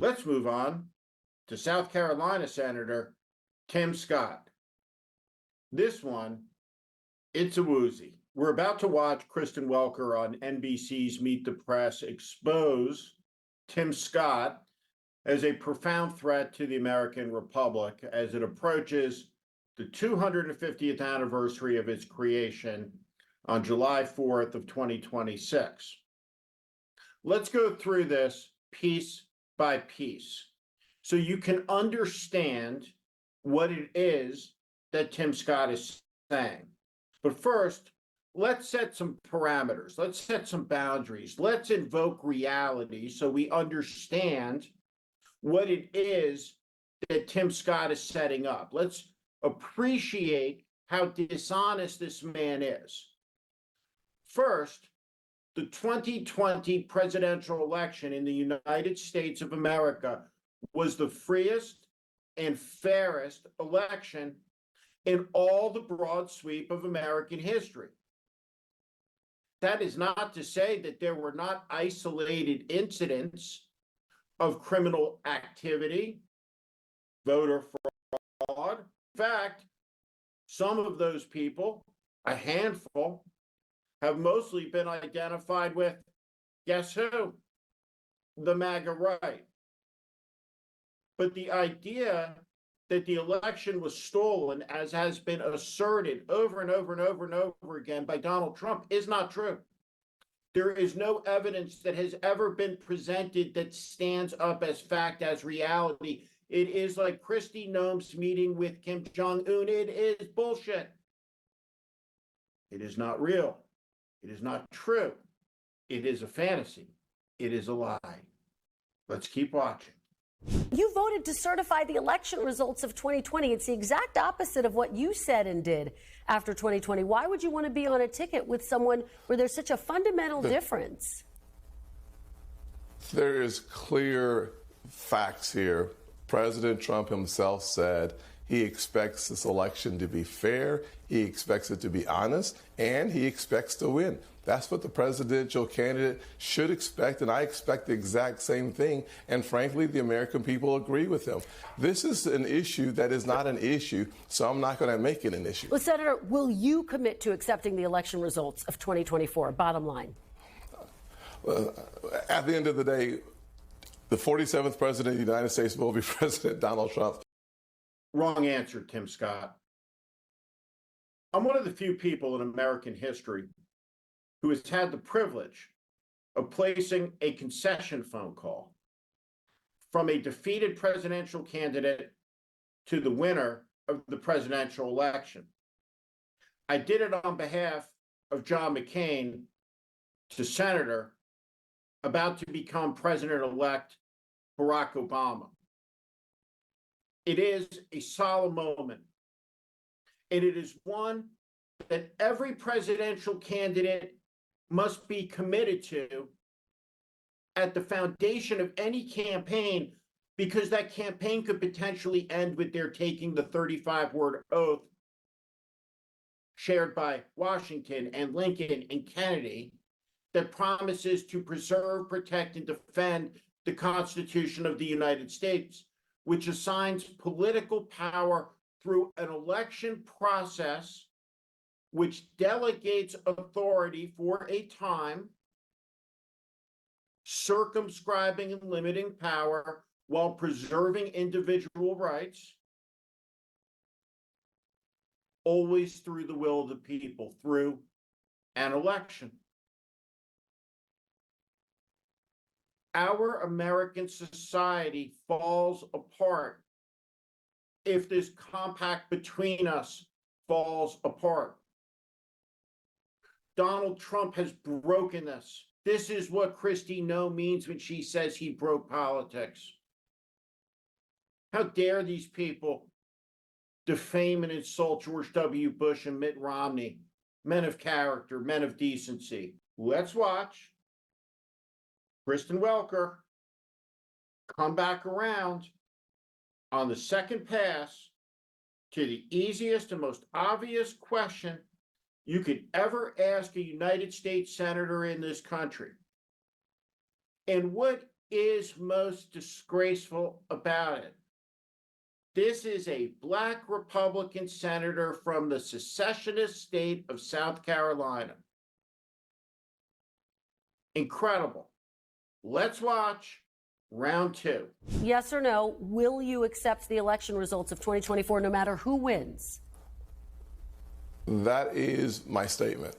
Let's move on to South Carolina Senator Tim Scott. This one, it's a woozy. We're about to watch Kristen Welker on NBC's Meet the Press expose Tim Scott as a profound threat to the American Republic as it approaches the 250th anniversary of its creation on July 4th of 2026. Let's go through this piece by piece so you can understand what it is that Tim Scott is saying. But first, let's set some parameters. Let's set some boundaries. Let's invoke reality so we understand what it is that Tim Scott is setting up. Let's appreciate how dishonest this man is. First, the 2020 presidential election in the United States of America was the freest and fairest election in all the broad sweep of American history. That is not to say that there were not isolated incidents of criminal activity, voter fraud. In fact, some of those people, a handful, have mostly been identified with, guess who? The MAGA right. But the idea that the election was stolen, as has been asserted over and over and over and over again by Donald Trump, is not true. There is no evidence that has ever been presented that stands up as fact, as reality. It is like Kristi Noem's meeting with Kim Jong-un. It is bullshit. It is not real. It is not true. It is a fantasy. It is a lie. Let's keep watching. You voted to certify the election results of 2020. It's the exact opposite of what you said and did after 2020. Why would you want to be on a ticket with someone where there's such a fundamental difference? There is clear facts here. President Trump himself said he expects this election to be fair, he expects it to be honest, and he expects to win. That's what the presidential candidate should expect, and I expect the exact same thing. And frankly, the American people agree with him. This is an issue that is not an issue, so I'm not going to make it an issue. Well, Senator, will you commit to accepting the election results of 2024? Bottom line. At the end of the day, the 47th president of the United States will be President Donald Trump. Wrong answer, Tim Scott. I'm one of the few people in American history who has had the privilege of placing a concession phone call from a defeated presidential candidate to the winner of the presidential election. I did it on behalf of John McCain to Senator about to become President-elect Barack Obama. It is a solemn moment, and it is one that every presidential candidate must be committed to at the foundation of any campaign, because that campaign could potentially end with their taking the 35-word oath shared by Washington and Lincoln and Kennedy that promises to preserve, protect, and defend the Constitution of the United States, which assigns political power through an election process which delegates authority for a time, circumscribing and limiting power while preserving individual rights, always through the will of the people, through an election. Our American society falls apart if this compact between us falls apart. Donald Trump has broken this. This is what Kristi Noem means when she says he broke politics. How dare these people defame and insult George W. Bush and Mitt Romney, men of character, men of decency. Let's watch Kristen Welker come back around on the second pass to the easiest and most obvious question you could ever ask a United States senator in this country. And what is most disgraceful about it? This is a black Republican senator from the secessionist state of South Carolina. Incredible. Let's watch round two. Yes or no, will you accept the election results of 2024 no matter who wins? That is my statement.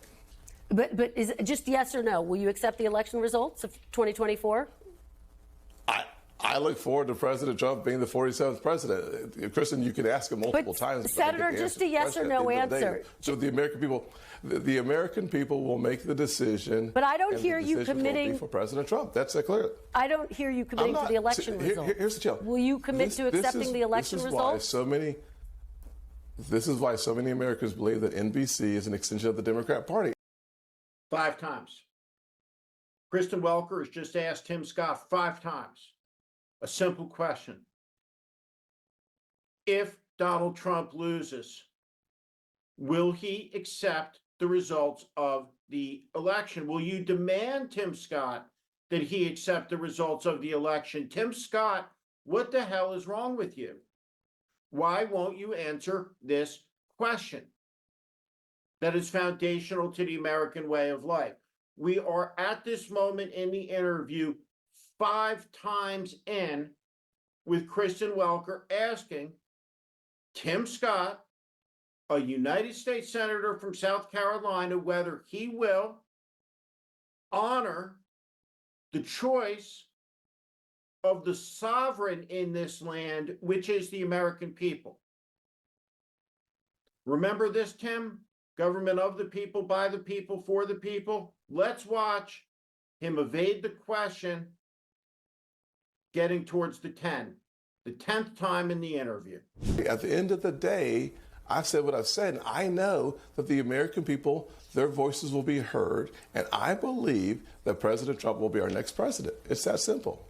But is it just yes or no? Will you accept the election results of 2024? I look forward to President Trump being the 47th president. Kristen, you could ask him multiple times. Senator, just a yes or no answer. So the American people will make the decision. But I don't hear you committing for President Trump. That's clear. I don't hear you committing to the election results. Here's the challenge. Will you commit to accepting the election results? This is why so many Americans believe that NBC is an extension of the Democrat Party. 5 times. Kristen Welker has just asked Tim Scott 5 times. A simple question. If Donald Trump loses, will he accept the results of the election? Will you demand, Tim Scott, that he accept the results of the election? Tim Scott, what the hell is wrong with you? Why won't you answer this question that is foundational to the American way of life? We are at this moment in the interview 5 times in with Kristen Welker asking Tim Scott, a United States Senator from South Carolina, whether he will honor the choice of the sovereign in this land, which is the American people. Remember this, Tim? Government of the people, by the people, for the people. Let's watch him evade the question, getting towards the 10th time in the interview. At the end of the day, I've said what I've said, and I know that the American people, their voices will be heard, and I believe that President Trump will be our next president. It's that simple.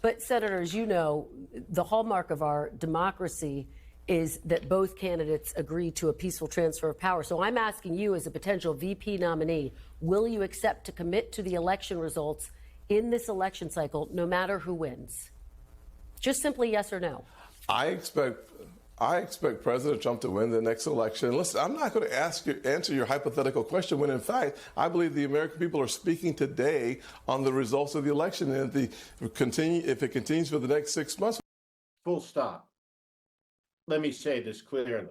But, Senator, as you know, the hallmark of our democracy is that both candidates agree to a peaceful transfer of power. So I'm asking you, as a potential VP nominee, will you accept to commit to the election results in this election cycle, no matter who wins? Just simply yes or no. I expect President Trump to win the next election. Listen, I'm not going to answer your hypothetical question when, in fact, I believe the American people are speaking today on the results of the election. And if it continues for the next 6 months. Full stop. Let me say this clearly.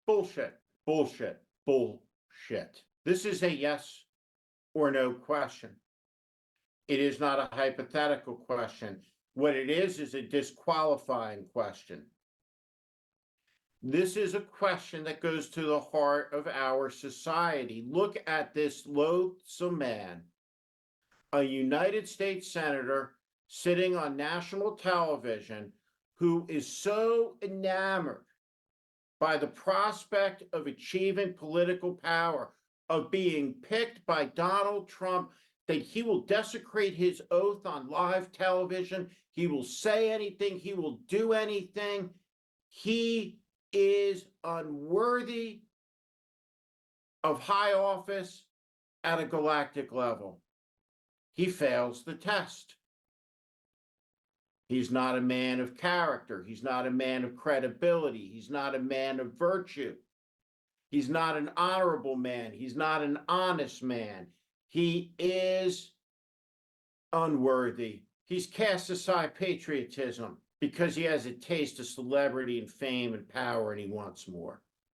Bullshit, bullshit, bullshit. This is a yes or no question. It is not a hypothetical question. What it is a disqualifying question. This is a question that goes to the heart of our society. Look at this loathsome man, a United States Senator sitting on national television, who is so enamored by the prospect of achieving political power, of being picked by Donald Trump, that he will desecrate his oath on live television. He will say anything. He will do anything. He is unworthy of high office at a galactic level. He fails the test. He's not a man of character. He's not a man of credibility. He's not a man of virtue. He's not an honorable man. He's not an honest man. He is unworthy. He's cast aside patriotism because he has a taste of celebrity and fame and power, and he wants more.